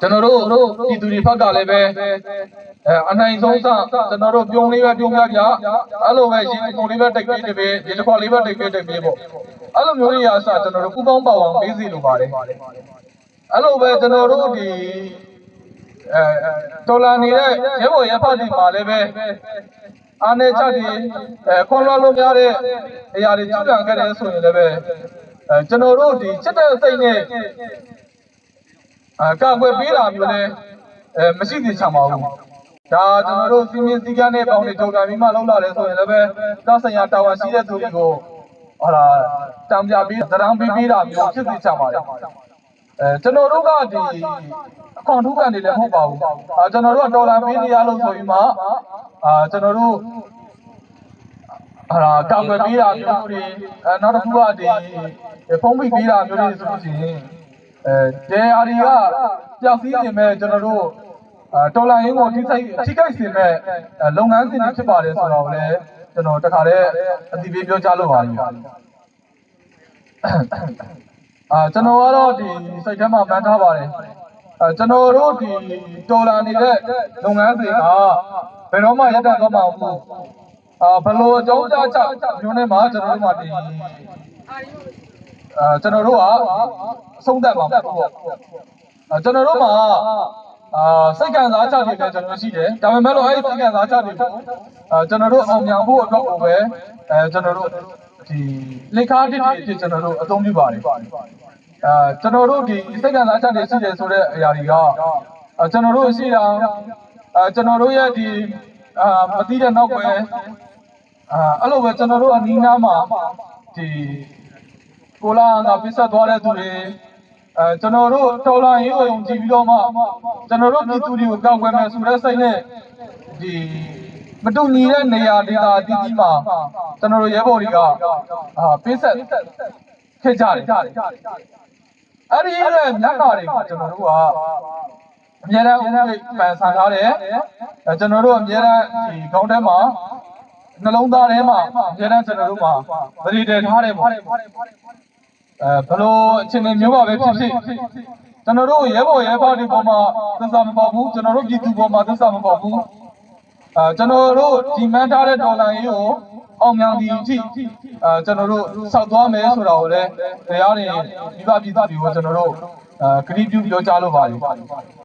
ကျွန်တော်တို့ပြည်သူတွေဖက်ကလည်းပဲအနိုင်ဆုံးစကျွန်တော်တို့ပြုံးလေးပဲပြုံးပြပြအဲ့လိုပဲရေကုန်လေးပဲတိတ်ပေးတစ်ပေးရေတစ်ခွက်လေးပဲတိတ်ပေးတစ်ပေးပေါ့အဲ့လိုမျိုးတွေအစကျွန်တော်တို့ပူပေါင်းပါအောင်ပေးစီလိုပါတယ်အဲ့လိုပဲကျွန်တော်တို့ဒီတော်လာနေတဲ့ရဲဘော်ရဲဖတ်တွေမှာလည်းပဲအားနေချက်တွေခွန်လွှတ်လို့များတဲ့အရာတွေကျူးလွန်ခဲ့တယ်ဆိုရင်လည်းပဲကျွန်တော်တို့ဒီချက်တဲ့စိတ်နဲ့ကာကွယ်ပေးတာမျိုးလည်းမရှိသေးချင်ပါဘူးဒါကျွန်တော်တို့စီမင်းစည်းကမ်းနဲ့ပေါင်းနေကြိုးကန်ပြီးမှလောက်လာတယ်ဆိုရင်လည်းပဲတောက်ဆိုင်ရာတာဝန်ရှိတဲ့သူတွေကိုဟောလာတောင်ပြပြီးသံပေးတာမျိုးဖြစ်သေးချင်ပါတယ်ကျွန်တော်တို့ကဒီအခွန်ထုတ်ကန်နေလည်းမဟုတ်ပါဘူးကျွန်တော်တို့ကတော်လာပေးနေရလို့ဆိုပြီးမှကျွန်တော်တို့ကောက်ွယ်ပေးတာမျိုးတွေနောက်တစ်ခုကဒီဖုံးပိတ်ပေးတာမျိုးတွေဆိုလို့ရှိရင်တရားတွေကပျောက်စီးနေမဲ့ကျွန်တော်တို့တော်လိုင်းရင်းကိုထိခိုက်စေမဲ့လုပ်ငန်းစဉ်တွေဖြစ်ပါတယ်ဆိုတော့လည်းကျွန်တော်တခါတည်းအတိပေးပြောကြားလို့ပါပြီကျွန်တော်ကတော့ဒီစိတ်ထဲမှာမှန်းထားပါတယ်ကျွန်တော်တို့ဒီတော်လာနေတဲ့လုပ်ငန်းစဉ်ကဘယ်တော့မှရပ်တန့်သွားမှာမဟုတ်ဘလို့အကြောင်းကြားချက်မျိုးနဲ့မှကျွန်တော်တို့မှဒီကျွန်တော်တို့ကအဆုံးသတ်မှာမဟုတ်ဘူးကျွန်တော်တို့မှာစိတ်ကံစားချက်တွေလည်းကျွန်တော်ရှိတယ်ဒါပေမဲ့လို့အဲ့ဒီစိတ်ကံစားချက်တွေကိုကျွန်တော်တို့အောင်မြင်ဖို့အတွက်ကိုပဲကျွန်တော်တို့ဒီလက်ကားတစ်တွေအဖြစ်ကျွန်တော်တို့အသုံးပြုပါတယ်ကျွန်တော်တို့ဒီစိတ်ကံစားချက်တွေရှိတယ်ဆိုတဲ့အရာတွေကကျွန်တော်တို့ရှိတာကျွန်တော်တို့ရဲ့ဒီမသိတဲ့နောက်ွယ်အဲ့လိုပဲကျွန်တော်တို့အနီးနားမှာဒီကိုလာငါပြဆက်သွားတဲ့သူတွေကျွန်တော်တို့တော်လာရေးကိုယုံကြည်ပြီးတော့မှကျွန်တော်တို့ပြည်သူတွေကိုကောက်ွယ်မယ်ဆိုတဲ့စိတ်နဲ့ဒီမတူညီတဲ့နေရာဒေသအသီးသီးမှာကျွန်တော်တို့ရဲဘော်တွေကပြဆက်ခဲ့ကြတယ်အဲ့ဒီရဲ့မျက်နှာတွေကိုကျွန်တော်တို့ကအများအားပန်ဆန်ထားတယ်ကျွန်တော်တို့အများအားဒီခေါင်းထဲမှာနှလုံးသားထဲမှာအများအားကျွန်တော်တို့မှာဗရီတယ်ထားတယ်ပေါ့ဘလို့အချိန်မျိုးပါပဲဖြစ်ဖြစ်ကျွန်တော်တို့ရဲဘော်ရဲဘော်ဒီပေါ်မှာသစ္စာမပေါဘူးကျွန်တော်တို့ပြည်သူပေါ်မှာသစ္စာမပေါဘူးကျွန်တော်တို့ဒီမှန်းထားတဲ့ဒေါ်လာရေးကိုအောင်မြင်ပြီးအထိကျွန်တော်တို့စောက်သွားမယ်ဆိုတာကိုလည်းတရားတွေမိဘပြည်သူတွေကိုကျွန်တော်တို့ဂရုပြုပြောကြားလိုပါတယ်